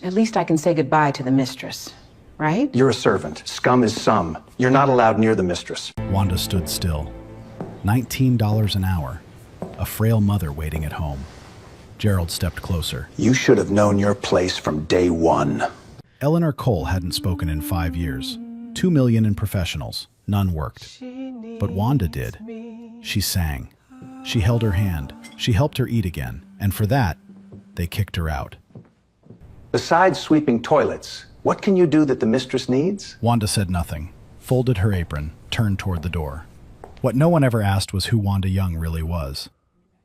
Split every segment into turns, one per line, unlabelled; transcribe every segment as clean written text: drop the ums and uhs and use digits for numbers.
At least I can say goodbye to the mistress, right?
You're a servant. Scum is some. You're not allowed near the mistress.
Wanda stood still. $19 an hour. A frail mother waiting at home. Gerald stepped closer.
You should have known your place from day one.
Eleanor Cole hadn't spoken in 5 years. 2 million in professionals. None worked. But Wanda did. She sang. She held her hand. She helped her eat again. And for that, they kicked her out.
Besides sweeping toilets, what can you do that the mistress needs?
Wanda said nothing, folded her apron, turned toward the door. What no one ever asked was who Wanda Young really was.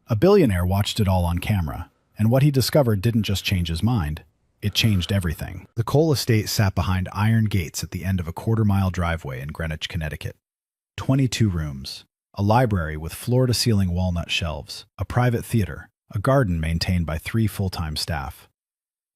A billionaire watched it all on camera, and what he discovered didn't just change his mind, it changed everything. The Cole estate sat behind iron gates at the end of a quarter-mile driveway in Greenwich, Connecticut. 22 rooms, a library with floor-to-ceiling walnut shelves, a private theater, a garden maintained by 3 full-time staff.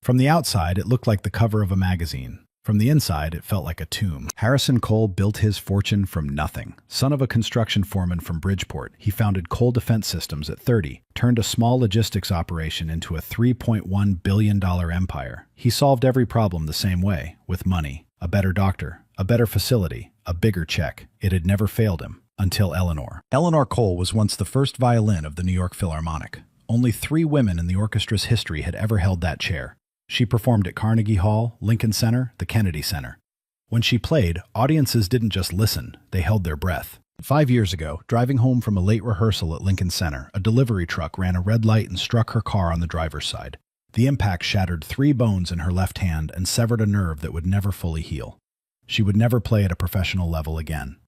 From the outside, it looked like the cover of a magazine. From the inside, it felt like a tomb. Harrison Cole built his fortune from nothing. Son of a construction foreman from Bridgeport, he founded Cole Defense Systems at 30, turned a small logistics operation into a $3.1 billion empire. He solved every problem the same way, with money, a better doctor, a better facility, a bigger check. It had never failed him, until Eleanor. Eleanor Cole was once the first violin of the New York Philharmonic. Only 3 women in the orchestra's history had ever held that chair. She performed at Carnegie Hall, Lincoln Center, the Kennedy Center. When she played, audiences didn't just listen, they held their breath. 5 years ago, driving home from a late rehearsal at Lincoln Center, a delivery truck ran a red light and struck her car on the driver's side. The impact shattered 3 bones in her left hand and severed a nerve that would never fully heal. She would never play at a professional level again.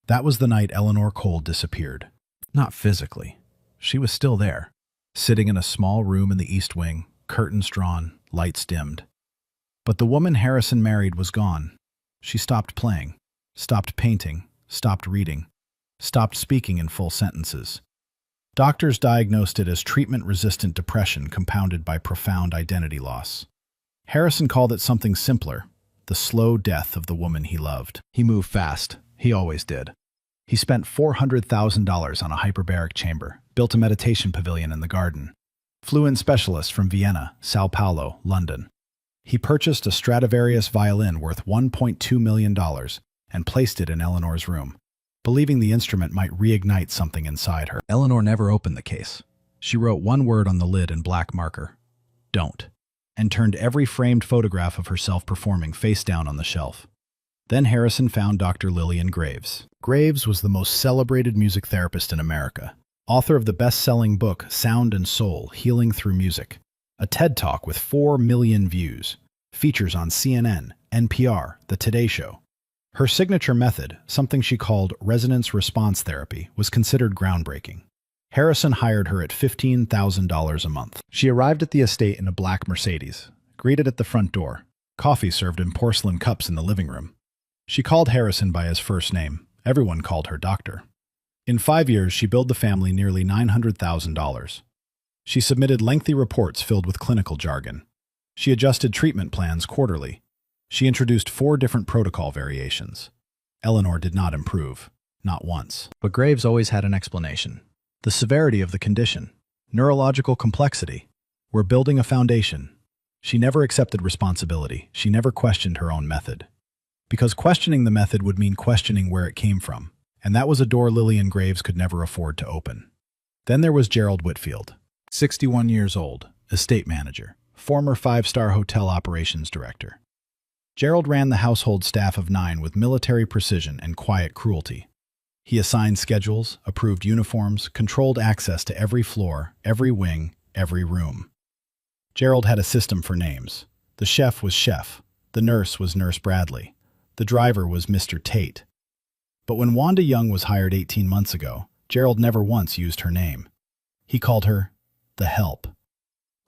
That was the night Eleanor Cole disappeared. Not physically. She was still there, sitting in a small room in the East Wing, curtains drawn, lights dimmed. But the woman Harrison married was gone. She stopped playing, stopped painting, stopped reading, stopped speaking in full sentences. Doctors diagnosed it as treatment-resistant depression compounded by profound identity loss. Harrison called it something simpler, the slow death of the woman he loved. He moved fast. He always did. He spent $400,000 on a hyperbaric chamber, built a meditation pavilion in the garden, flew in specialists from Vienna, Sao Paulo, London. He purchased a Stradivarius violin worth $1.2 million and placed it in Eleanor's room, believing the instrument might reignite something inside her. Eleanor never opened the case. She wrote one word on the lid in black marker, "Don't," and turned every framed photograph of herself performing face down on the shelf. Then Harrison found Dr. Lillian Graves. Graves was the most celebrated music therapist in America, author of the best-selling book Sound and Soul, Healing Through Music, a TED Talk with 4 million views, features on CNN, NPR, The Today Show. Her signature method, something she called resonance response therapy, was considered groundbreaking. Harrison hired her at $15,000 a month. She arrived at the estate in a black Mercedes, greeted at the front door, coffee served in porcelain cups in the living room. She called Harrison by his first name. Everyone called her doctor. In 5 years, she billed the family nearly $900,000. She submitted lengthy reports filled with clinical jargon. She adjusted treatment plans quarterly. She introduced 4 different protocol variations. Eleanor did not improve, not once. But Graves always had an explanation. The severity of the condition, neurological complexity. We're building a foundation. She never accepted responsibility. She never questioned her own method. Because questioning the method would mean questioning where it came from. And that was a door Lillian Graves could never afford to open. Then there was Gerald Whitfield, 61 years old, estate manager, former 5-star hotel operations director. Gerald ran the household staff of 9 with military precision and quiet cruelty. He assigned schedules, approved uniforms, controlled access to every floor, every wing, every room. Gerald had a system for names. The chef was Chef. The nurse was Nurse Bradley. The driver was Mr. Tate. But when Wanda Young was hired 18 months ago, Gerald never once used her name. He called her the help.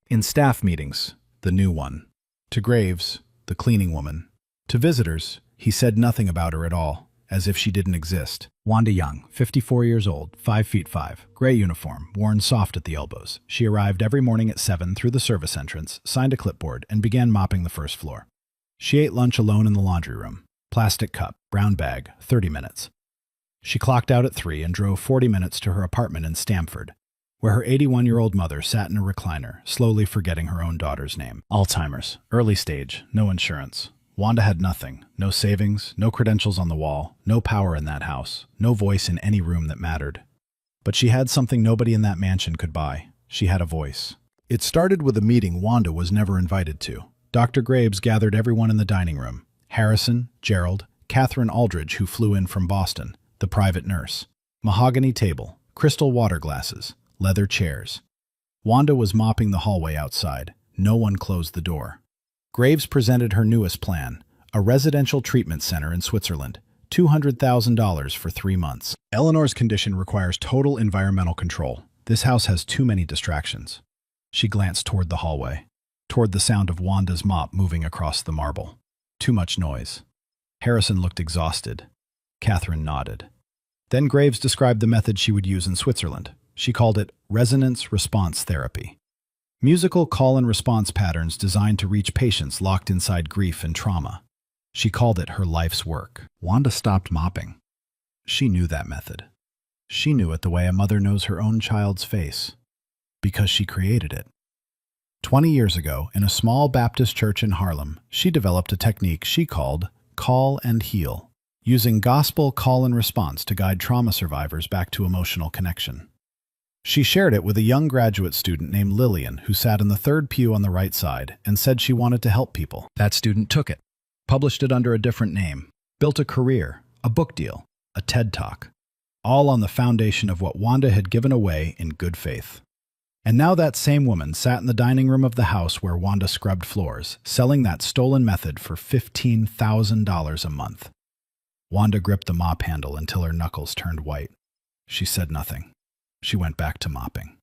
In staff meetings, the new one. To Graves, the cleaning woman. To visitors, he said nothing about her at all, as if she didn't exist. Wanda Young, 54 years old, 5'5", gray uniform, worn soft at the elbows. She arrived every morning at 7 through the service entrance, signed a clipboard, and began mopping the first floor. She ate lunch alone in the laundry room. Plastic cup, brown bag, 30 minutes. She clocked out at 3 and drove 40 minutes to her apartment in Stamford, where her 81-year-old mother sat in a recliner, slowly forgetting her own daughter's name. Alzheimer's, early stage, no insurance. Wanda had nothing, no savings, no credentials on the wall, no power in that house, no voice in any room that mattered. But she had something nobody in that mansion could buy. She had a voice. It started with a meeting Wanda was never invited to. Dr. Graves gathered everyone in the dining room. Harrison, Gerald, Catherine Aldridge, who flew in from Boston, the private nurse. Mahogany table, crystal water glasses, leather chairs. Wanda was mopping the hallway outside. No one closed the door. Graves presented her newest plan, a residential treatment center in Switzerland, $200,000 for 3 months. Eleanor's condition requires total environmental control. This house has too many distractions. She glanced toward the hallway, toward the sound of Wanda's mop moving across the marble. Too much noise. Harrison looked exhausted. Catherine nodded. Then Graves described the method she would use in Switzerland. She called it resonance response therapy. Musical call and response patterns designed to reach patients locked inside grief and trauma. She called it her life's work. Wanda stopped mopping. She knew that method. She knew it the way a mother knows her own child's face, because she created it. 20 years ago, in a small Baptist church in Harlem, she developed a technique she called call and heal, using gospel call and response to guide trauma survivors back to emotional connection. She shared it with a young graduate student named Lillian, who sat in the third pew on the right side and said she wanted to help people. That student took it, published it under a different name, built a career, a book deal, a TED Talk, all on the foundation of what Wanda had given away in good faith. And now that same woman sat in the dining room of the house where Wanda scrubbed floors, selling that stolen method for $15,000 a month. Wanda gripped the mop handle until her knuckles turned white. She said nothing. She went back to mopping.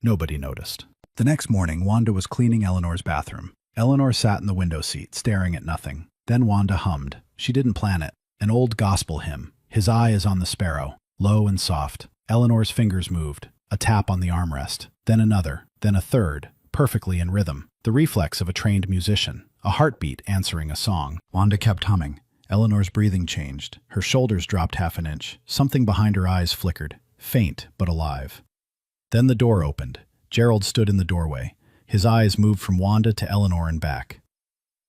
Nobody noticed. The next morning, Wanda was cleaning Eleanor's bathroom. Eleanor sat in the window seat, staring at nothing. Then Wanda hummed. She didn't plan it. An old gospel hymn. His eye is on the sparrow. Low and soft. Eleanor's fingers moved. A tap on the armrest. Then another. Then a third. Perfectly in rhythm. The reflex of a trained musician. A heartbeat answering a song. Wanda kept humming. Eleanor's breathing changed. Her shoulders dropped half an inch. Something behind her eyes flickered. Faint, but alive. Then the door opened. Gerald stood in the doorway. His eyes moved from Wanda to Eleanor and back.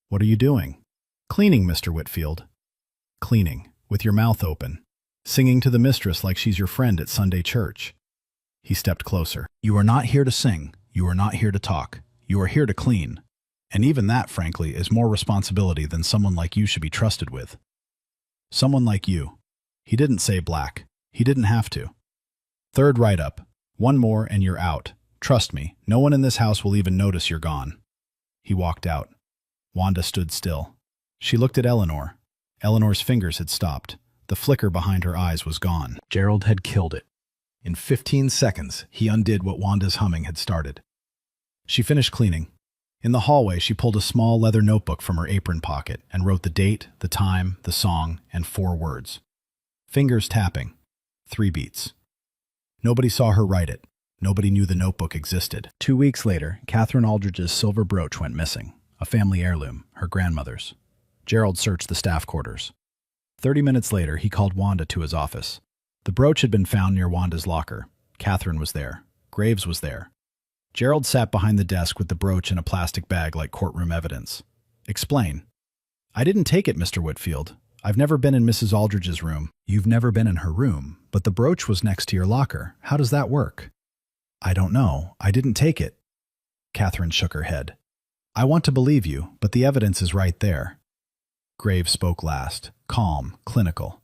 "What are you doing?" "Cleaning, Mr. Whitfield." "Cleaning, with your mouth open. Singing to the mistress like she's your friend at Sunday church." He stepped closer. "You are not here to sing. You are not here to talk. You are here to clean. And even that, frankly, is more responsibility than someone like you should be trusted with. Someone like you." He didn't say black. He didn't have to. "Third right up. One more and you're out. Trust me, no one in this house will even notice you're gone." He walked out. Wanda stood still. She looked at Eleanor. Eleanor's fingers had stopped. The flicker behind her eyes was gone. Gerald had killed it. In 15 seconds, he undid what Wanda's humming had started. She finished cleaning. In the hallway, she pulled a small leather notebook from her apron pocket and wrote the date, the time, the song, and 4 words. Fingers tapping. 3 beats. Nobody saw her write it. Nobody knew the notebook existed. 2 weeks later, Catherine Aldridge's silver brooch went missing, a family heirloom, her grandmother's. Gerald searched the staff quarters. 30 minutes later, he called Wanda to his office. The brooch had been found near Wanda's locker. Catherine was there. Graves was there. Gerald sat behind the desk with the brooch in a plastic bag like courtroom evidence. "Explain." "I didn't take it, Mr. Whitfield. I've never been in Mrs. Aldridge's room." "You've never been in her room, but the brooch was next to your locker. How does that work?" "I don't know. I didn't take it." Catherine shook her head. "I want to believe you, but the evidence is right there." Graves spoke last, calm, clinical.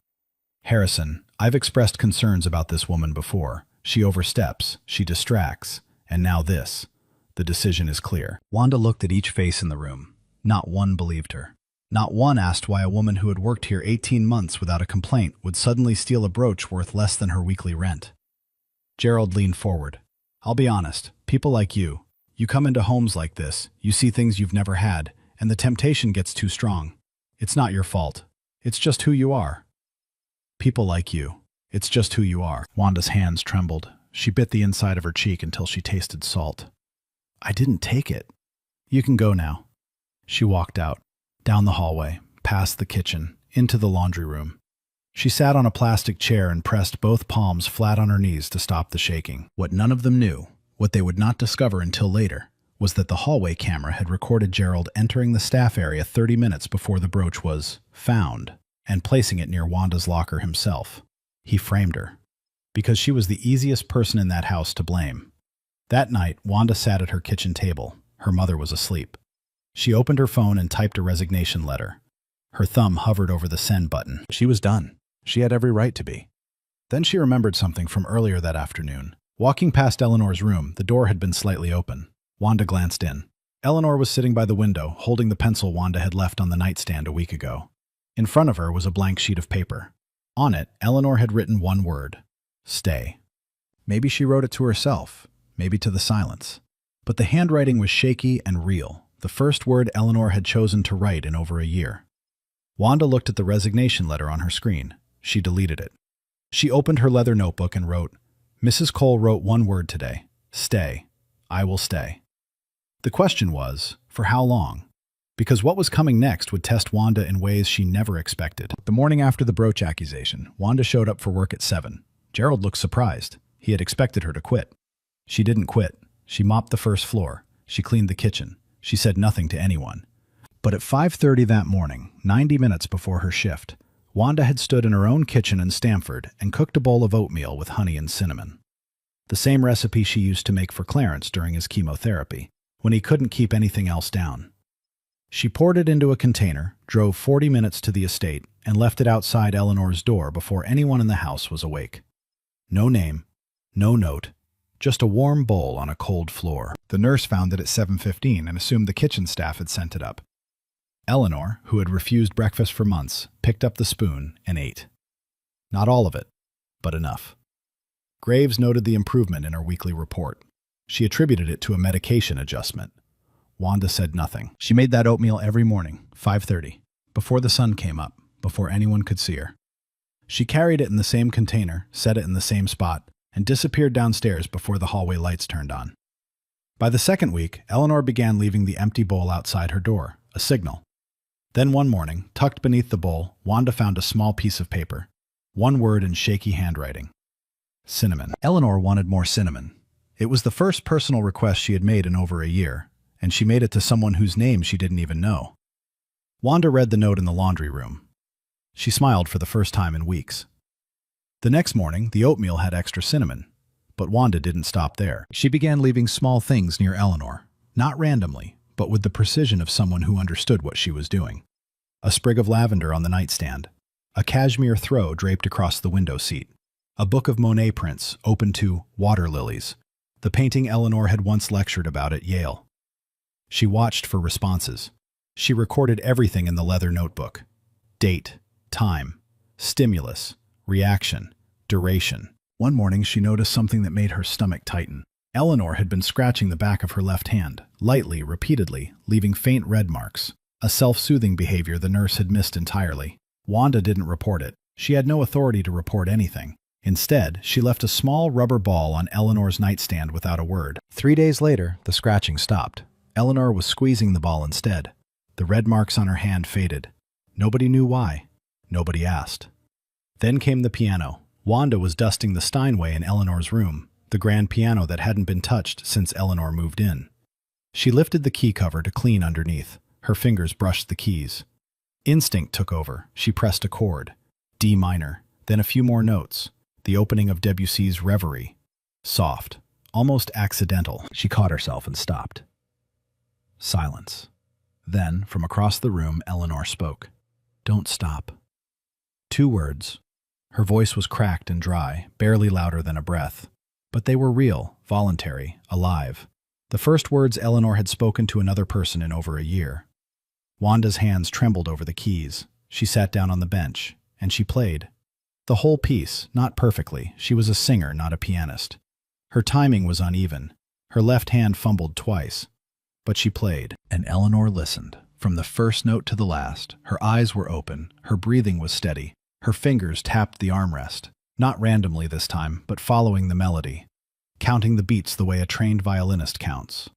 "Harrison, I've expressed concerns about this woman before. She oversteps, she distracts, and now this. The decision is clear." Wanda looked at each face in the room. Not one believed her. Not one asked why a woman who had worked here 18 months without a complaint would suddenly steal a brooch worth less than her weekly rent. Gerald leaned forward. "I'll be honest, people like you come into homes like this, you see things you've never had, and the temptation gets too strong. It's not your fault. It's just who you are. People like you. It's just who you are." Wanda's hands trembled. She bit the inside of her cheek until she tasted salt. "I didn't take it." "You can go now." She walked out, down the hallway, past the kitchen, into the laundry room. She sat on a plastic chair and pressed both palms flat on her knees to stop the shaking. What none of them knew, what they would not discover until later, was that the hallway camera had recorded Gerald entering the staff area 30 minutes before the brooch was found and placing it near Wanda's locker himself. He framed her, because she was the easiest person in that house to blame. That night, Wanda sat at her kitchen table. Her mother was asleep. She opened her phone and typed a resignation letter. Her thumb hovered over the send button. She was done. She had every right to be. Then she remembered something from earlier that afternoon. Walking past Eleanor's room, the door had been slightly open. Wanda glanced in. Eleanor was sitting by the window, holding the pencil Wanda had left on the nightstand a week ago. In front of her was a blank sheet of paper. On it, Eleanor had written one word: stay. Maybe she wrote it to herself, maybe to the silence. But the handwriting was shaky and real, the first word Eleanor had chosen to write in over a year. Wanda looked at the resignation letter on her screen. She deleted it. She opened her leather notebook and wrote, "Mrs. Cole wrote one word today. Stay. I will stay." The question was, for how long? Because what was coming next would test Wanda in ways she never expected. The morning after the brooch accusation, Wanda showed up for work at 7. Gerald looked surprised. He had expected her to quit. She didn't quit. She mopped the first floor. She cleaned the kitchen. She said nothing to anyone. But at 5:30 that morning, 90 minutes before her shift, Wanda had stood in her own kitchen in Stamford and cooked a bowl of oatmeal with honey and cinnamon. The same recipe she used to make for Clarence during his chemotherapy, when he couldn't keep anything else down. She poured it into a container, drove 40 minutes to the estate, and left it outside Eleanor's door before anyone in the house was awake. No name, no note, just a warm bowl on a cold floor. The nurse found it at 7:15 and assumed the kitchen staff had sent it up. Eleanor, who had refused breakfast for months, picked up the spoon and ate. Not all of it, but enough. Graves noted the improvement in her weekly report. She attributed it to a medication adjustment. Wanda said nothing. She made that oatmeal every morning, 5:30, before the sun came up, before anyone could see her. She carried it in the same container, set it in the same spot, and disappeared downstairs before the hallway lights turned on. By the second week, Eleanor began leaving the empty bowl outside her door, a signal. Then one morning, tucked beneath the bowl, Wanda found a small piece of paper. One word in shaky handwriting. Cinnamon. Eleanor wanted more cinnamon. It was the first personal request she had made in over a year, and she made it to someone whose name she didn't even know. Wanda read the note in the laundry room. She smiled for the first time in weeks. The next morning, the oatmeal had extra cinnamon, but Wanda didn't stop there. She began leaving small things near Eleanor, not randomly, but with the precision of someone who understood what she was doing. A sprig of lavender on the nightstand, a cashmere throw draped across the window seat, a book of Monet prints open to water lilies, the painting Eleanor had once lectured about at Yale. She watched for responses. She recorded everything in the leather notebook: date, time, stimulus, reaction, duration. One morning she noticed something that made her stomach tighten. Eleanor had been scratching the back of her left hand, lightly, repeatedly, leaving faint red marks, a self-soothing behavior the nurse had missed entirely. Wanda didn't report it. She had no authority to report anything. Instead, she left a small rubber ball on Eleanor's nightstand without a word. 3 days later, the scratching stopped. Eleanor was squeezing the ball instead. The red marks on her hand faded. Nobody knew why. Nobody asked. Then came the piano. Wanda was dusting the Steinway in Eleanor's room, the grand piano that hadn't been touched since Eleanor moved in. She lifted the key cover to clean underneath. Her fingers brushed the keys. Instinct took over. She pressed a chord. D minor, then a few more notes. The opening of Debussy's Reverie. Soft, almost accidental. She caught herself and stopped. Silence. Then, from across the room, Eleanor spoke. "Don't stop." 2 words. Her voice was cracked and dry, barely louder than a breath. But they were real, voluntary, alive. The first words Eleanor had spoken to another person in over a year. Wanda's hands trembled over the keys. She sat down on the bench, and she played. The whole piece, not perfectly. She was a singer, not a pianist. Her timing was uneven. Her left hand fumbled twice. But she played, and Eleanor listened. From the first note to the last, her eyes were open, her breathing was steady. Her fingers tapped the armrest, not randomly this time, but following the melody, counting the beats the way a trained violinist counts.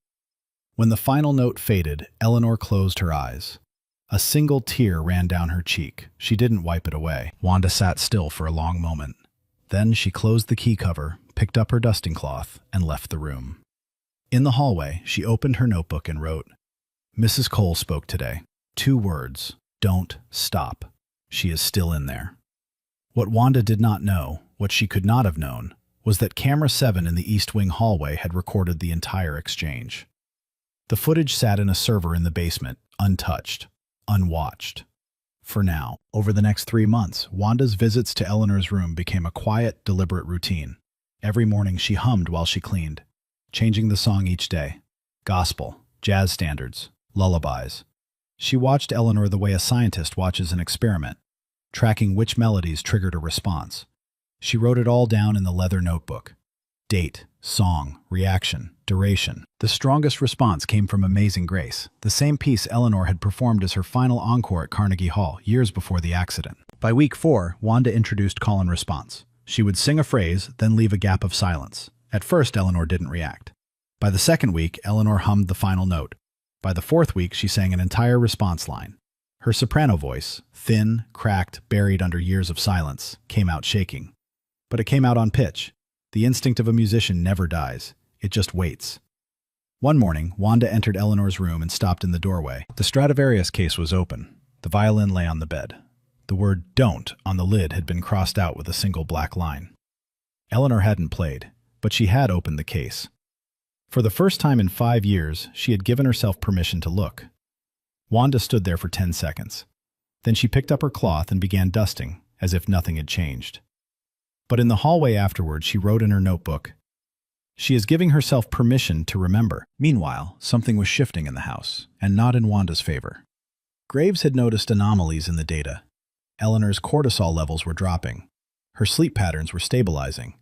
When the final note faded, Eleanor closed her eyes. A single tear ran down her cheek. She didn't wipe it away. Wanda sat still for a long moment. Then she closed the key cover, picked up her dusting cloth, and left the room. In the hallway, she opened her notebook and wrote, "Mrs. Cole spoke today. 2 words. Don't stop. She is still in there." What Wanda did not know, what she could not have known, was that camera 7 in the East Wing hallway had recorded the entire exchange. The footage sat in a server in the basement, untouched, unwatched. For now, over the next 3 months, Wanda's visits to Eleanor's room became a quiet, deliberate routine. Every morning she hummed while she cleaned, changing the song each day. Gospel, jazz standards, lullabies. She watched Eleanor the way a scientist watches an experiment, tracking which melodies triggered a response. She wrote it all down in the leather notebook. Date, song, reaction, duration. The strongest response came from Amazing Grace, the same piece Eleanor had performed as her final encore at Carnegie Hall years before the accident. By week 4, Wanda introduced call and response. She would sing a phrase, then leave a gap of silence. At first, Eleanor didn't react. By the second week, Eleanor hummed the final note. By the 4th week, she sang an entire response line. Her soprano voice, thin, cracked, buried under years of silence, came out shaking. But it came out on pitch. The instinct of a musician never dies. It just waits. One morning, Wanda entered Eleanor's room and stopped in the doorway. The Stradivarius case was open. The violin lay on the bed. The word "don't" on the lid had been crossed out with a single black line. Eleanor hadn't played, but she had opened the case. For the first time in 5 years, she had given herself permission to look. Wanda stood there for 10 seconds. Then she picked up her cloth and began dusting, as if nothing had changed. But in the hallway afterward, she wrote in her notebook, "She is giving herself permission to remember." Meanwhile, something was shifting in the house, and not in Wanda's favor. Graves had noticed anomalies in the data. Eleanor's cortisol levels were dropping. Her sleep patterns were stabilizing.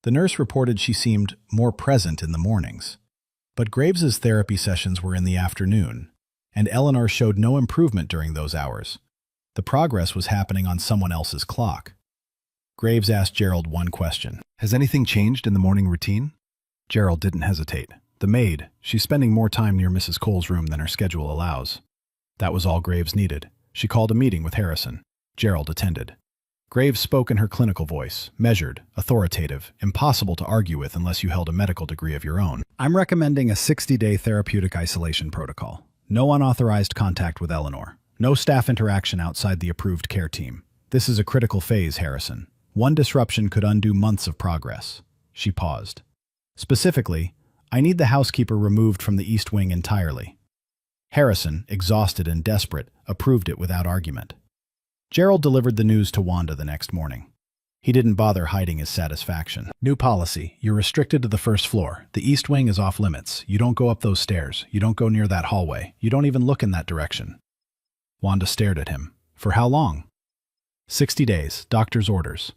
The nurse reported she seemed more present in the mornings. But Graves's therapy sessions were in the afternoon, and Eleanor showed no improvement during those hours. The progress was happening on someone else's clock. Graves asked Gerald one question. "Has anything changed in the morning routine?" Gerald didn't hesitate. "The maid. She's spending more time near Mrs. Cole's room than her schedule allows." That was all Graves needed. She called a meeting with Harrison. Gerald attended. Graves spoke in her clinical voice, measured, authoritative, impossible to argue with unless you held a medical degree of your own. "I'm recommending a 60-day therapeutic isolation protocol. No unauthorized contact with Eleanor. No staff interaction outside the approved care team. This is a critical phase, Harrison. One disruption could undo months of progress." She paused. "Specifically, I need the housekeeper removed from the East Wing entirely." Harrison, exhausted and desperate, approved it without argument. Gerald delivered the news to Wanda the next morning. He didn't bother hiding his satisfaction. "New policy. You're restricted to the first floor. The East Wing is off limits. You don't go up those stairs. You don't go near that hallway. You don't even look in that direction." Wanda stared at him. "For how long?" 60 days. Doctor's orders."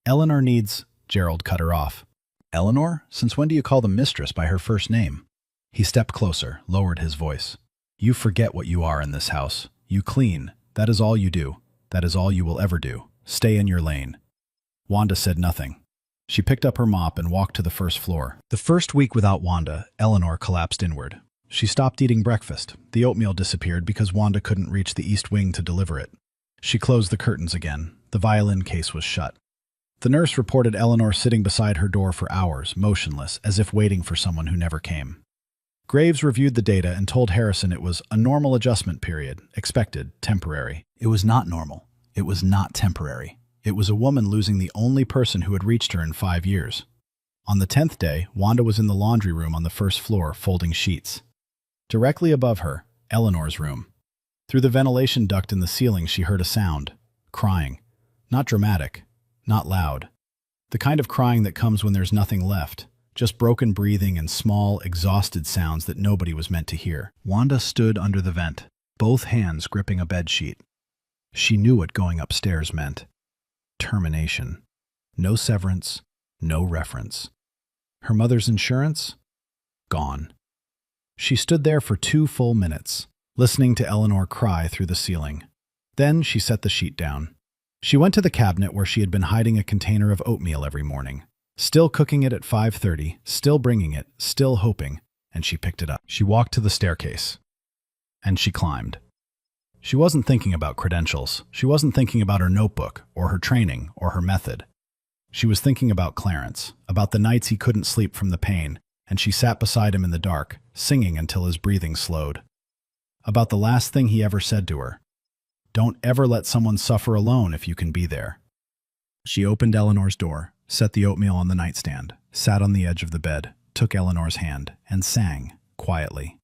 "Eleanor needs—" Gerald cut her off. "Eleanor? Since when do you call the mistress by her first name?" He stepped closer, lowered his voice. "You forget what you are in this house. You clean. That is all you do. That is all you will ever do. Stay in your lane." Wanda said nothing. She picked up her mop and walked to the first floor. The first week without Wanda, Eleanor collapsed inward. She stopped eating breakfast. The oatmeal disappeared because Wanda couldn't reach the East Wing to deliver it. She closed the curtains again. The violin case was shut. The nurse reported Eleanor sitting beside her door for hours, motionless, as if waiting for someone who never came. Graves reviewed the data and told Harrison it was a normal adjustment period, expected, temporary. It was not normal. It was not temporary. It was a woman losing the only person who had reached her in 5 years. On the 10th day, Wanda was in the laundry room on the first floor, folding sheets. Directly above her, Eleanor's room. Through the ventilation duct in the ceiling, she heard a sound. Crying. Not dramatic. Not loud. The kind of crying that comes when there's nothing left. Just broken breathing and small, exhausted sounds that nobody was meant to hear. Wanda stood under the vent, both hands gripping a bedsheet. She knew what going upstairs meant. Termination. No severance. No reference. Her mother's insurance? Gone. She stood there for 2 full minutes, listening to Eleanor cry through the ceiling. Then she set the sheet down. She went to the cabinet where she had been hiding a container of oatmeal every morning. Still cooking it at 5:30, still bringing it, still hoping, and she picked it up. She walked to the staircase. And she climbed. She wasn't thinking about credentials. She wasn't thinking about her notebook, or her training, or her method. She was thinking about Clarence, about the nights he couldn't sleep from the pain, and she sat beside him in the dark, singing until his breathing slowed. About the last thing he ever said to her. Don't ever let someone suffer alone if you can be there. She opened Eleanor's door, set the oatmeal on the nightstand, sat on the edge of the bed, took Eleanor's hand, and sang, quietly.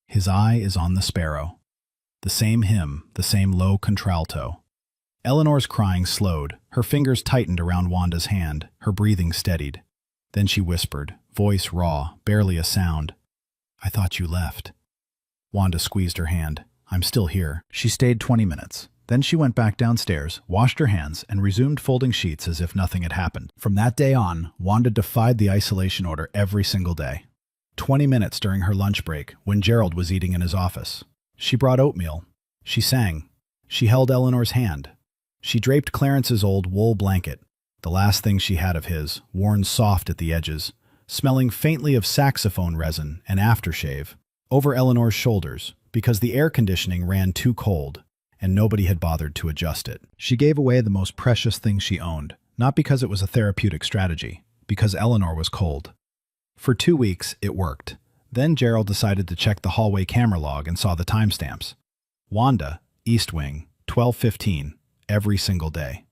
His eye is on the sparrow. The same hymn, the same low contralto. Eleanor's crying slowed, her fingers tightened around Wanda's hand, her breathing steadied. Then she whispered, voice raw, barely a sound. I thought you left. Wanda squeezed her hand. I'm still here. She stayed 20 minutes. Then she went back downstairs, washed her hands, and resumed folding sheets as if nothing had happened. From that day on, Wanda defied the isolation order every single day. 20 minutes during her lunch break, when Gerald was eating in his office. She brought oatmeal. She sang. She held Eleanor's hand. She draped Clarence's old wool blanket, the last thing she had of his, worn soft at the edges, smelling faintly of saxophone resin and aftershave, over Eleanor's shoulders, because the air conditioning ran too cold, and nobody had bothered to adjust it. She gave away the most precious thing she owned, not because it was a therapeutic strategy, because Eleanor was cold. For 2 weeks, it worked. Then Gerald decided to check the hallway camera log and saw the timestamps. Wanda, East Wing, 12:15, every single day.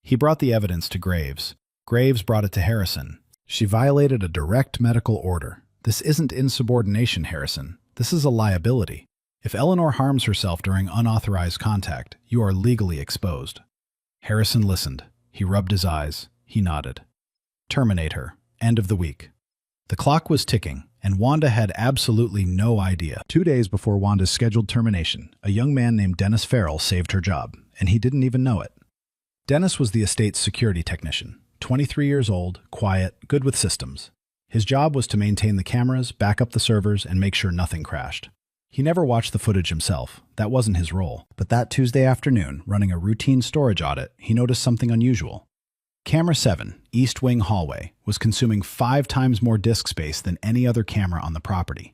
He brought the evidence to Graves. Graves brought it to Harrison. She violated a direct medical order. This isn't insubordination, Harrison. This is a liability. If Eleanor harms herself during unauthorized contact, you are legally exposed. Harrison listened. He rubbed his eyes. He nodded. Terminate her. End of the week. The clock was ticking, and Wanda had absolutely no idea. 2 days before Wanda's scheduled termination, a young man named Dennis Farrell saved her job, and he didn't even know it. Dennis was the estate's security technician, 23 years old, quiet, good with systems. His job was to maintain the cameras, back up the servers, and make sure nothing crashed. He never watched the footage himself. That wasn't his role. But that Tuesday afternoon, running a routine storage audit, he noticed something unusual. Camera 7, East Wing hallway, was consuming 5 times more disk space than any other camera on the property.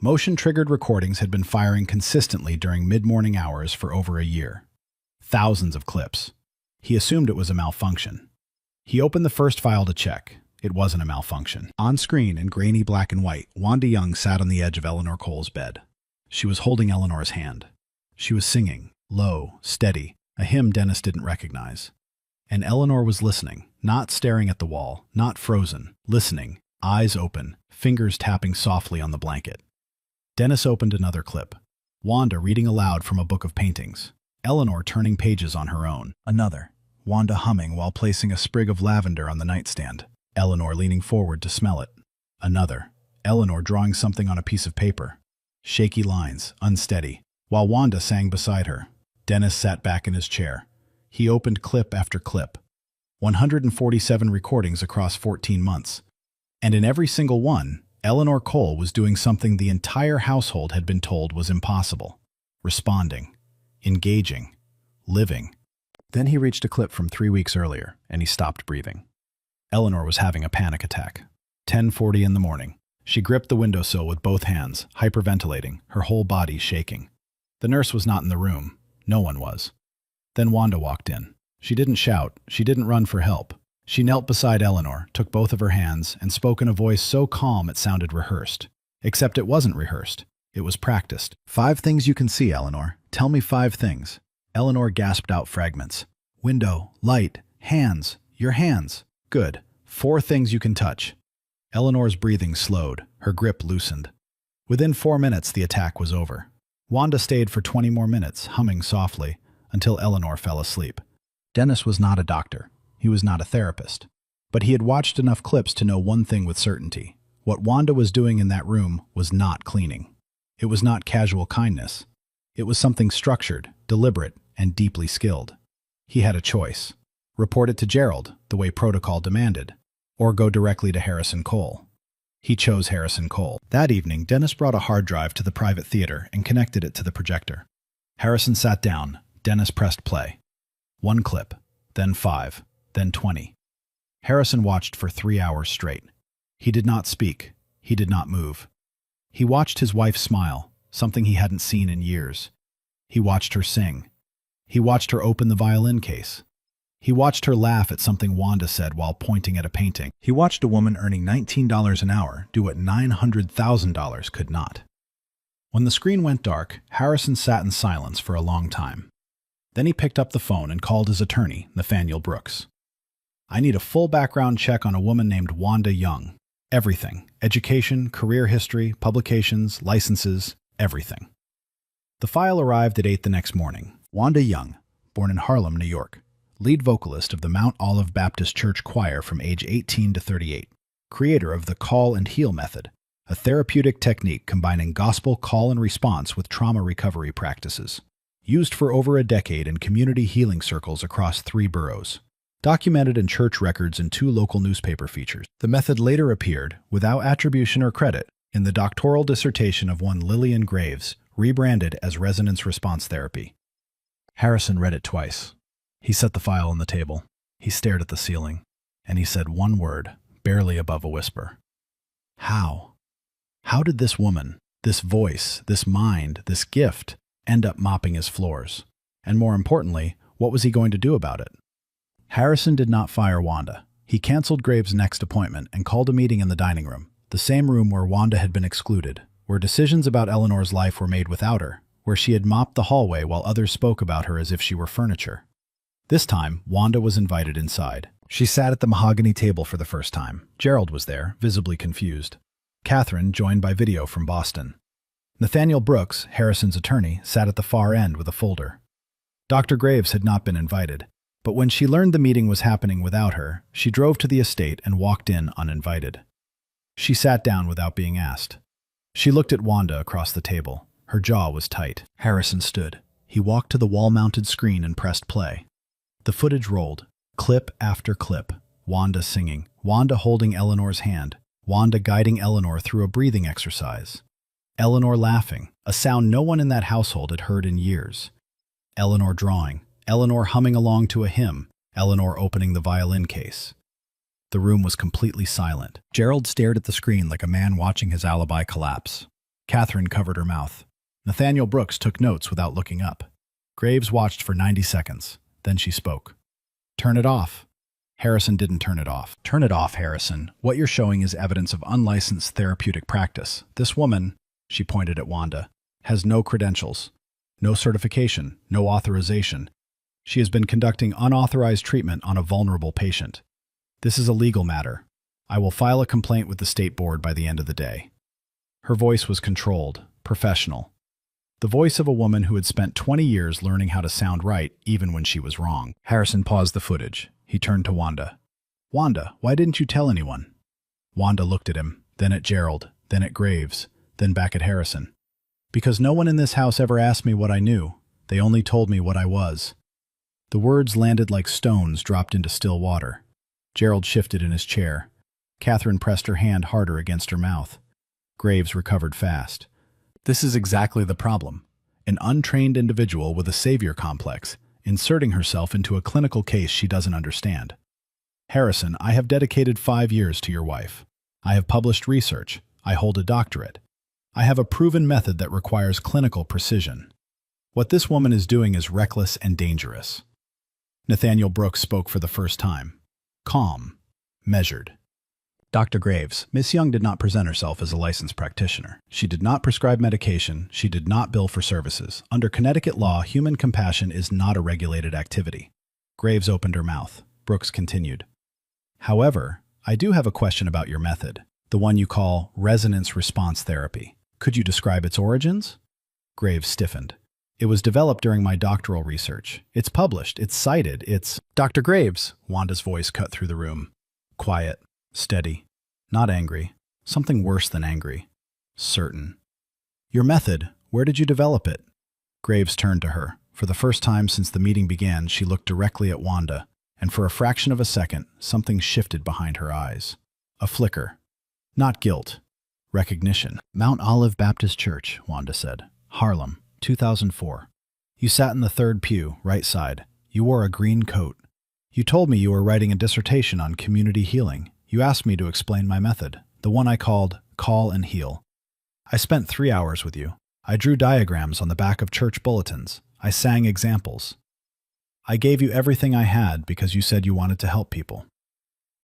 Motion-triggered recordings had been firing consistently during mid-morning hours for over a year. Thousands of clips. He assumed it was a malfunction. He opened the first file to check. It wasn't a malfunction. On screen, in grainy black and white, Wanda Young sat on the edge of Eleanor Cole's bed. She was holding Eleanor's hand. She was singing, low, steady, a hymn Dennis didn't recognize. And Eleanor was listening, not staring at the wall, not frozen, listening, eyes open, fingers tapping softly on the blanket. Dennis opened another clip. Wanda reading aloud from a book of paintings. Eleanor turning pages on her own. Another. Wanda humming while placing a sprig of lavender on the nightstand. Eleanor leaning forward to smell it. Another. Eleanor drawing something on a piece of paper. Shaky lines, unsteady, while Wanda sang beside her. Dennis sat back in his chair. He opened clip after clip. 147 recordings across 14 months. And in every single one, Eleanor Cole was doing something the entire household had been told was impossible. Responding. Engaging. Living. Then he reached a clip from 3 weeks earlier, and he stopped breathing. Eleanor was having a panic attack. 10:40 in the morning. She gripped the windowsill with both hands, hyperventilating, her whole body shaking. The nurse was not in the room. No one was. Then Wanda walked in. She didn't shout. She didn't run for help. She knelt beside Eleanor, took both of her hands, and spoke in a voice so calm it sounded rehearsed. Except it wasn't rehearsed. It was practiced. 5 things you can see, Eleanor. Tell me 5 things. Eleanor gasped out fragments. Window, light, hands, your hands. Good. 4 things you can touch. Eleanor's breathing slowed, her grip loosened. Within 4 minutes, the attack was over. Wanda stayed for 20 more minutes, humming softly, until Eleanor fell asleep. Dennis was not a doctor. He was not a therapist. But he had watched enough clips to know one thing with certainty. What Wanda was doing in that room was not cleaning. It was not casual kindness. It was something structured, deliberate, and deeply skilled. He had a choice. Report it to Gerald, the way protocol demanded, or go directly to Harrison Cole. He chose Harrison Cole. That evening, Dennis brought a hard drive to the private theater and connected it to the projector. Harrison sat down. Dennis pressed play. 1 clip, then 5, then 20. Harrison watched for 3 hours straight. He did not speak. He did not move. He watched his wife smile, something he hadn't seen in years. He watched her sing. He watched her open the violin case. He watched her laugh at something Wanda said while pointing at a painting. He watched a woman earning $19 an hour do what $900,000 could not. When the screen went dark, Harrison sat in silence for a long time. Then he picked up the phone and called his attorney, Nathaniel Brooks. I need a full background check on a woman named Wanda Young. Everything. Education, career history, publications, licenses, everything. The file arrived at 8 the next morning. Wanda Young, born in Harlem, New York. Lead vocalist of the Mount Olive Baptist Church Choir from age 18 to 38. Creator of the call and heal method, a therapeutic technique combining gospel call and response with trauma recovery practices. Used for over a decade in community healing circles across 3 boroughs. Documented in church records and 2 local newspaper features. The method later appeared, without attribution or credit, in the doctoral dissertation of one Lillian Graves, rebranded as Resonance Response Therapy. Harrison read it twice. He set the file on the table. He stared at the ceiling, and he said one word, barely above a whisper. How? How did this woman, this voice, this mind, this gift, end up mopping his floors? And more importantly, what was he going to do about it? Harrison did not fire Wanda. He canceled Graves' next appointment and called a meeting in the dining room, the same room where Wanda had been excluded, where decisions about Eleanor's life were made without her, where she had mopped the hallway while others spoke about her as if she were furniture. This time, Wanda was invited inside. She sat at the mahogany table for the first time. Gerald was there, visibly confused. Catherine, joined by video from Boston. Nathaniel Brooks, Harrison's attorney, sat at the far end with a folder. Dr. Graves had not been invited, but when she learned the meeting was happening without her, she drove to the estate and walked in uninvited. She sat down without being asked. She looked at Wanda across the table. Her jaw was tight. Harrison stood. He walked to the wall-mounted screen and pressed play. The footage rolled, clip after clip. Wanda singing, Wanda holding Eleanor's hand, Wanda guiding Eleanor through a breathing exercise. Eleanor laughing, a sound no one in that household had heard in years. Eleanor drawing, Eleanor humming along to a hymn, Eleanor opening the violin case. The room was completely silent. Gerald stared at the screen like a man watching his alibi collapse. Catherine covered her mouth. Nathaniel Brooks took notes without looking up. Graves watched for 90 seconds. Then she spoke. Turn it off. Harrison didn't turn it off. Turn it off, Harrison. What you're showing is evidence of unlicensed therapeutic practice. This woman, she pointed at Wanda, has no credentials, no certification, no authorization. She has been conducting unauthorized treatment on a vulnerable patient. This is a legal matter. I will file a complaint with the state board by the end of the day. Her voice was controlled, professional. The voice of a woman who had spent 20 years learning how to sound right even when she was wrong. Harrison paused the footage. He turned to Wanda. Wanda, why didn't you tell anyone? Wanda looked at him, then at Gerald, then at Graves, then back at Harrison. Because no one in this house ever asked me what I knew. They only told me what I was. The words landed like stones dropped into still water. Gerald shifted in his chair. Catherine pressed her hand harder against her mouth. Graves recovered fast. This is exactly the problem. An untrained individual with a savior complex, inserting herself into a clinical case she doesn't understand. Harrison, I have dedicated 5 years to your wife. I have published research. I hold a doctorate. I have a proven method that requires clinical precision. What this woman is doing is reckless and dangerous. Nathaniel Brooks spoke for the first time. Calm. Measured. Dr. Graves, Miss Young did not present herself as a licensed practitioner. She did not prescribe medication. She did not bill for services. Under Connecticut law, human compassion is not a regulated activity. Graves opened her mouth. Brooks continued. However, I do have a question about your method, the one you call resonance response therapy. Could you describe its origins? Graves stiffened. It was developed during my doctoral research. It's published. It's cited. It's... Dr. Graves, Wanda's voice cut through the room. Quiet. Steady. Not angry. Something worse than angry. Certain. Your method, where did you develop it? Graves turned to her. For the first time since the meeting began, she looked directly at Wanda, and for a fraction of a second, something shifted behind her eyes. A flicker. Not guilt. Recognition. Mount Olive Baptist Church, Wanda said. Harlem, 2004. You sat in the third pew, right side. You wore a green coat. You told me you were writing a dissertation on community healing. You asked me to explain my method, the one I called Call and Heal. I spent 3 hours with you. I drew diagrams on the back of church bulletins. I sang examples. I gave you everything I had because you said you wanted to help people."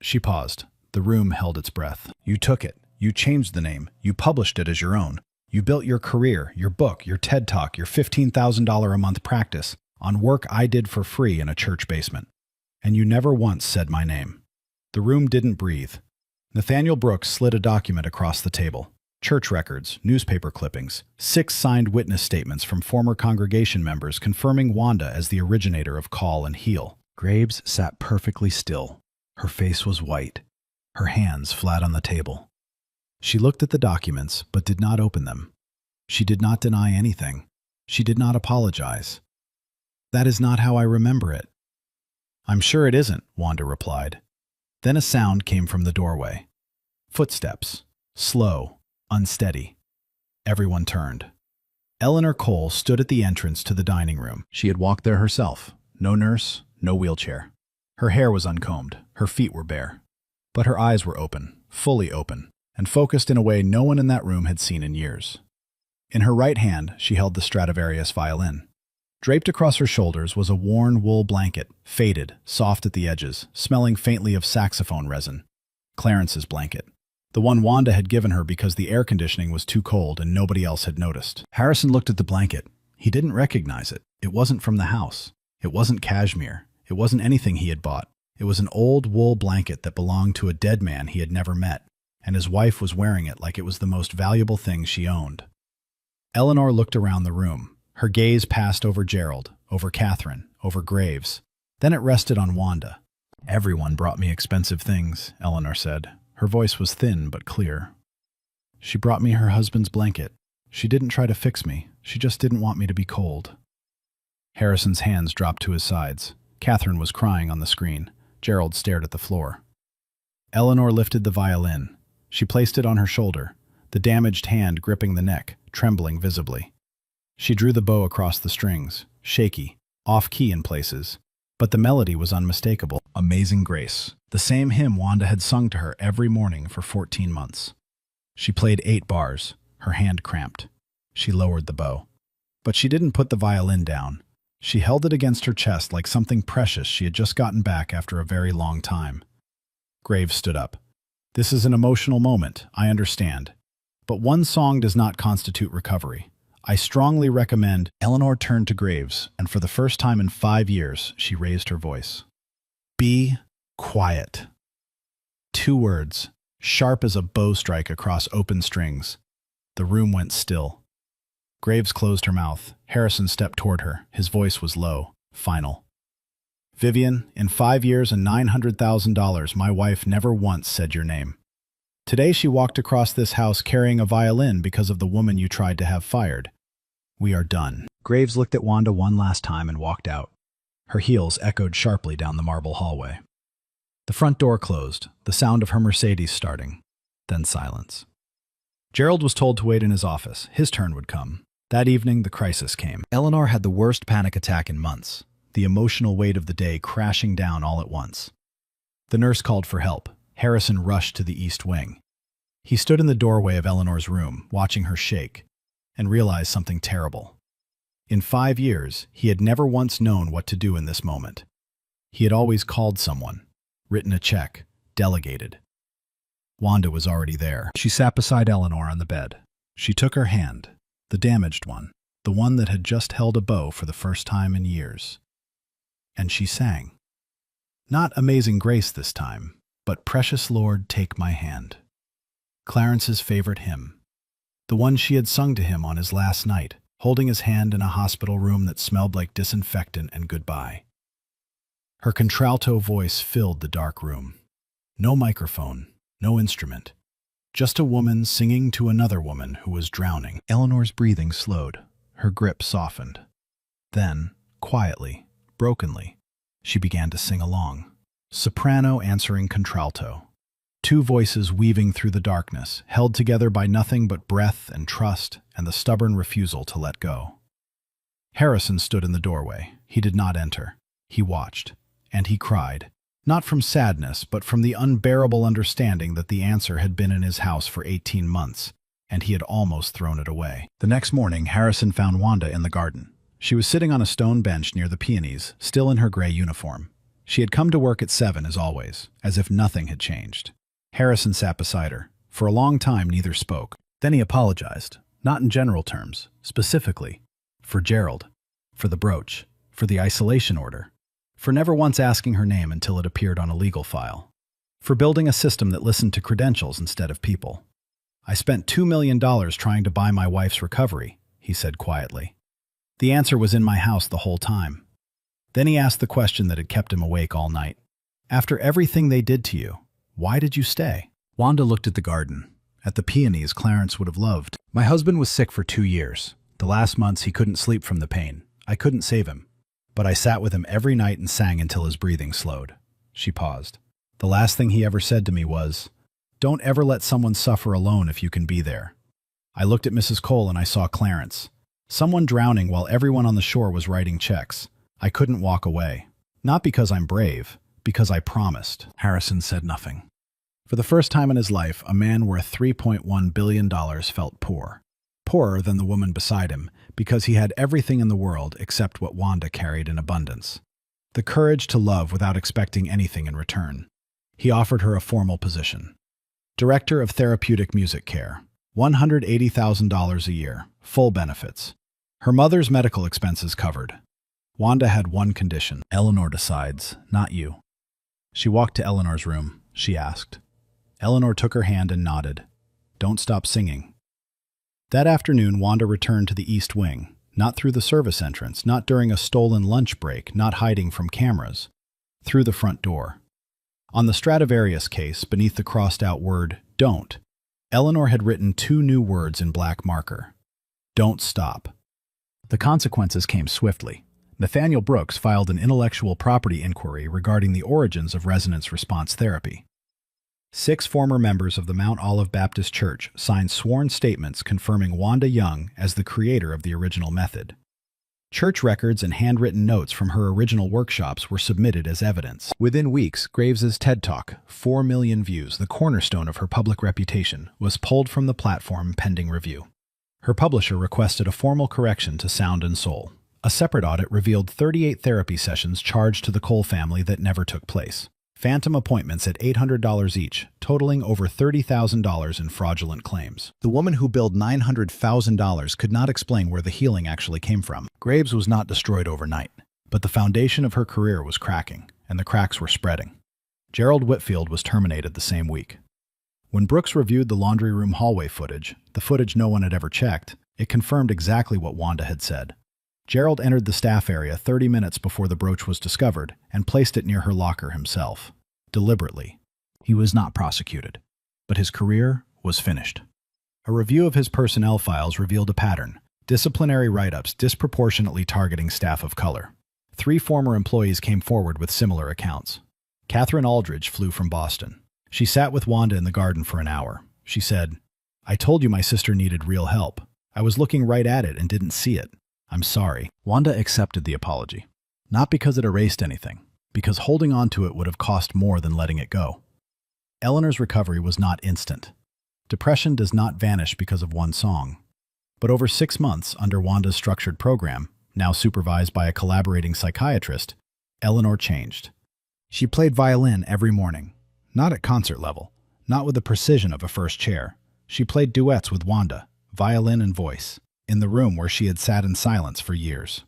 She paused. The room held its breath. "You took it. You changed the name. You published it as your own. You built your career, your book, your TED Talk, your $15,000 a month practice on work I did for free in a church basement. And you never once said my name." The room didn't breathe. Nathaniel Brooks slid a document across the table. Church records, newspaper clippings, 6 signed witness statements from former congregation members confirming Wanda as the originator of Call and Heal. Graves sat perfectly still. Her face was white, her hands flat on the table. She looked at the documents, but did not open them. She did not deny anything. She did not apologize. "That is not how I remember it." "I'm sure it isn't," Wanda replied. Then a sound came from the doorway. Footsteps, slow, unsteady. Everyone turned. Eleanor Cole stood at the entrance to the dining room. She had walked there herself. No nurse, no wheelchair. Her hair was uncombed. Her feet were bare. But her eyes were open, fully open, and focused in a way no one in that room had seen in years. In her right hand, she held the Stradivarius violin. Draped across her shoulders was a worn wool blanket, faded, soft at the edges, smelling faintly of saxophone resin. Clarence's blanket. The one Wanda had given her because the air conditioning was too cold and nobody else had noticed. Harrison looked at the blanket. He didn't recognize it. It wasn't from the house. It wasn't cashmere. It wasn't anything he had bought. It was an old wool blanket that belonged to a dead man he had never met, and his wife was wearing it like it was the most valuable thing she owned. Eleanor looked around the room. Her gaze passed over Gerald, over Catherine, over Graves. Then it rested on Wanda. "Everyone brought me expensive things," Eleanor said. Her voice was thin but clear. "She brought me her husband's blanket. She didn't try to fix me. She just didn't want me to be cold." Harrison's hands dropped to his sides. Catherine was crying on the screen. Gerald stared at the floor. Eleanor lifted the violin. She placed it on her shoulder, the damaged hand gripping the neck, trembling visibly. She drew the bow across the strings, shaky, off-key in places, but the melody was unmistakable. Amazing Grace, the same hymn Wanda had sung to her every morning for 14 months. She played 8 bars, her hand cramped. She lowered the bow. But she didn't put the violin down. She held it against her chest like something precious she had just gotten back after a very long time. Graves stood up. "This is an emotional moment, I understand. But one song does not constitute recovery. I strongly recommend—" Eleanor turned to Graves, and for the first time in 5 years, she raised her voice. "Be quiet." 2 words, sharp as a bow strike across open strings. The room went still. Graves closed her mouth. Harrison stepped toward her. His voice was low, final. "Vivian, in 5 years and $900,000, my wife never once said your name. Today she walked across this house carrying a violin because of the woman you tried to have fired. We are done." Graves looked at Wanda one last time and walked out. Her heels echoed sharply down the marble hallway. The front door closed, the sound of her Mercedes starting. Then silence. Gerald was told to wait in his office. His turn would come. That evening, the crisis came. Eleanor had the worst panic attack in months, the emotional weight of the day crashing down all at once. The nurse called for help. Harrison rushed to the east wing. He stood in the doorway of Eleanor's room, watching her shake, and realized something terrible. In 5 years, he had never once known what to do in this moment. He had always called someone, written a check, delegated. Wanda was already there. She sat beside Eleanor on the bed. She took her hand, the damaged one, the one that had just held a bow for the first time in years. And she sang. Not Amazing Grace this time, but Precious Lord, Take My Hand. Clarence's favorite hymn. The one she had sung to him on his last night, holding his hand in a hospital room that smelled like disinfectant and goodbye. Her contralto voice filled the dark room. No microphone, no instrument. Just a woman singing to another woman who was drowning. Eleanor's breathing slowed. Her grip softened. Then, quietly, brokenly, she began to sing along. Soprano answering contralto. 2 voices weaving through the darkness, held together by nothing but breath and trust and the stubborn refusal to let go. Harrison stood in the doorway. He did not enter. He watched. And he cried. Not from sadness, but from the unbearable understanding that the answer had been in his house for 18 months, and he had almost thrown it away. The next morning, Harrison found Wanda in the garden. She was sitting on a stone bench near the peonies, still in her gray uniform. She had come to work at 7 as always, as if nothing had changed. Harrison sat beside her. For a long time, neither spoke. Then he apologized, not in general terms, specifically. For Gerald, for the brooch, for the isolation order, for never once asking her name until it appeared on a legal file, for building a system that listened to credentials instead of people. I spent $2 million trying to buy my wife's recovery, he said quietly. The answer was in my house the whole time. Then he asked the question that had kept him awake all night. After everything they did to you, why did you stay? Wanda looked at the garden, at the peonies Clarence would have loved. My husband was sick for 2 years. The last months he couldn't sleep from the pain. I couldn't save him. But I sat with him every night and sang until his breathing slowed. She paused. The last thing he ever said to me was, "Don't ever let someone suffer alone if you can be there." I looked at Mrs. Cole and I saw Clarence. Someone drowning while everyone on the shore was writing checks. I couldn't walk away. Not because I'm brave, because I promised. Harrison said nothing. For the first time in his life, a man worth $3.1 billion felt poor. Poorer than the woman beside him, because he had everything in the world except what Wanda carried in abundance. The courage to love without expecting anything in return. He offered her a formal position. Director of Therapeutic Music Care. $180,000 a year. Full benefits. Her mother's medical expenses covered. Wanda had one condition. Eleanor decides, not you. She walked to Eleanor's room. She asked. Eleanor took her hand and nodded. Don't stop singing. That afternoon, Wanda returned to the East Wing. Not through the service entrance, not during a stolen lunch break, not hiding from cameras. Through the front door. On the Stradivarius case, beneath the crossed-out word, don't, Eleanor had written 2 new words in black marker. Don't stop. The consequences came swiftly. Nathaniel Brooks filed an intellectual property inquiry regarding the origins of resonance response therapy. 6 former members of the Mount Olive Baptist Church signed sworn statements confirming Wanda Young as the creator of the original method. Church records and handwritten notes from her original workshops were submitted as evidence. Within weeks, Graves's TED Talk, 4 million views, the cornerstone of her public reputation, was pulled from the platform pending review. Her publisher requested a formal correction to Sound and Soul. A separate audit revealed 38 therapy sessions charged to the Cole family that never took place. Phantom appointments at $800 each, totaling over $30,000 in fraudulent claims. The woman who billed $900,000 could not explain where the healing actually came from. Graves was not destroyed overnight, but the foundation of her career was cracking, and the cracks were spreading. Gerald Whitfield was terminated the same week. When Brooks reviewed the laundry room hallway footage, the footage no one had ever checked, it confirmed exactly what Wanda had said. Gerald entered the staff area 30 minutes before the brooch was discovered and placed it near her locker himself. Deliberately. He was not prosecuted, but his career was finished. A review of his personnel files revealed a pattern: disciplinary write-ups disproportionately targeting staff of color. 3 former employees came forward with similar accounts. Catherine Aldridge flew from Boston. She sat with Wanda in the garden for an hour. She said, "I told you my sister needed real help. I was looking right at it and didn't see it. I'm sorry." Wanda accepted the apology. Not because it erased anything, because holding on to it would have cost more than letting it go. Eleanor's recovery was not instant. Depression does not vanish because of one song. But over 6 months under Wanda's structured program, now supervised by a collaborating psychiatrist, Eleanor changed. She played violin every morning. Not at concert level, not with the precision of a first chair. She played duets with Wanda, violin and voice, in the room where she had sat in silence for years.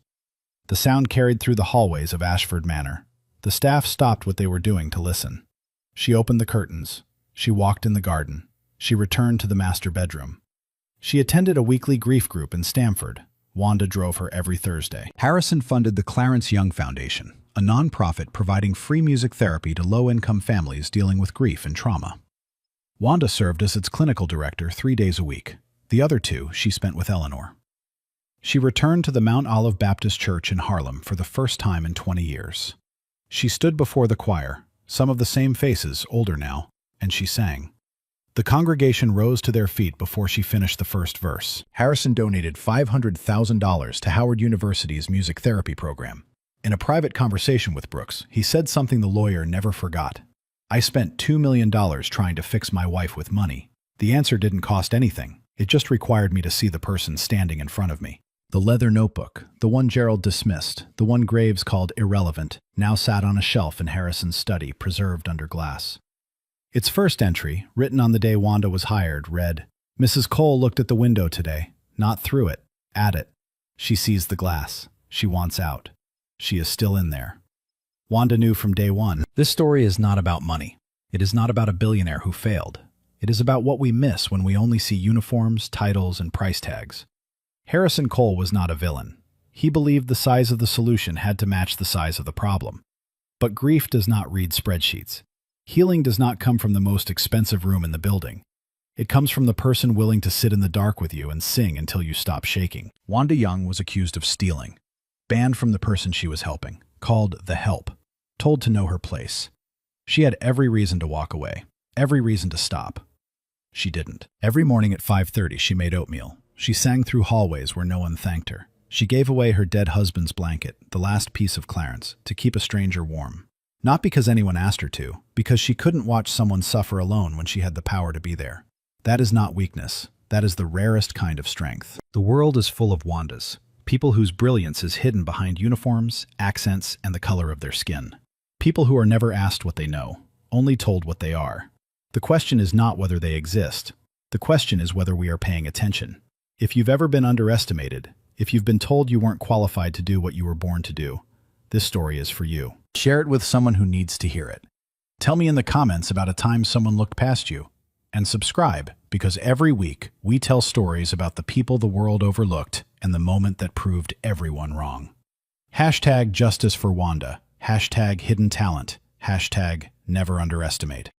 The sound carried through the hallways of Ashford Manor. The staff stopped what they were doing to listen. She opened the curtains. She walked in the garden. She returned to the master bedroom. She attended a weekly grief group in Stamford. Wanda drove her every Thursday. Harrison funded the Clarence Young Foundation, a nonprofit providing free music therapy to low-income families dealing with grief and trauma. Wanda served as its clinical director 3 days a week. The other 2 she spent with Eleanor. She returned to the Mount Olive Baptist Church in Harlem for the first time in 20 years. She stood before the choir, some of the same faces, older now, and she sang. The congregation rose to their feet before she finished the first verse. Harrison donated $500,000 to Howard University's music therapy program. In a private conversation with Brooks, he said something the lawyer never forgot. "I spent $2 million trying to fix my wife with money. The answer didn't cost anything. It just required me to see the person standing in front of me. The leather notebook, the one Gerald dismissed, the one Graves called irrelevant, now sat on a shelf in Harrison's study, preserved under glass. Its first entry, written on the day Wanda was hired, read, "Mrs. Cole looked at the window today, not through it, at it. She sees the glass. She wants out. She is still in there." Wanda knew from day one. This story is not about money. It is not about a billionaire who failed. It is about what we miss when we only see uniforms, titles, and price tags. Harrison Cole was not a villain. He believed the size of the solution had to match the size of the problem. But grief does not read spreadsheets. Healing does not come from the most expensive room in the building. It comes from the person willing to sit in the dark with you and sing until you stop shaking. Wanda Young was accused of stealing, banned from the person she was helping, called the help, told to know her place. She had every reason to walk away, every reason to stop. She didn't. Every morning at 5:30 she made oatmeal. She sang through hallways where no one thanked her. She gave away her dead husband's blanket, the last piece of Clarence, to keep a stranger warm. Not because anyone asked her to, because she couldn't watch someone suffer alone when she had the power to be there. That is not weakness. That is the rarest kind of strength. The world is full of Wandas, people whose brilliance is hidden behind uniforms, accents, and the color of their skin. People who are never asked what they know, only told what they are. The question is not whether they exist. The question is whether we are paying attention. If you've ever been underestimated, if you've been told you weren't qualified to do what you were born to do, this story is for you. Share it with someone who needs to hear it. Tell me in the comments about a time someone looked past you. And subscribe, because every week we tell stories about the people the world overlooked and the moment that proved everyone wrong. #Justice for Wanda. #Hidden Talent. #Never underestimate.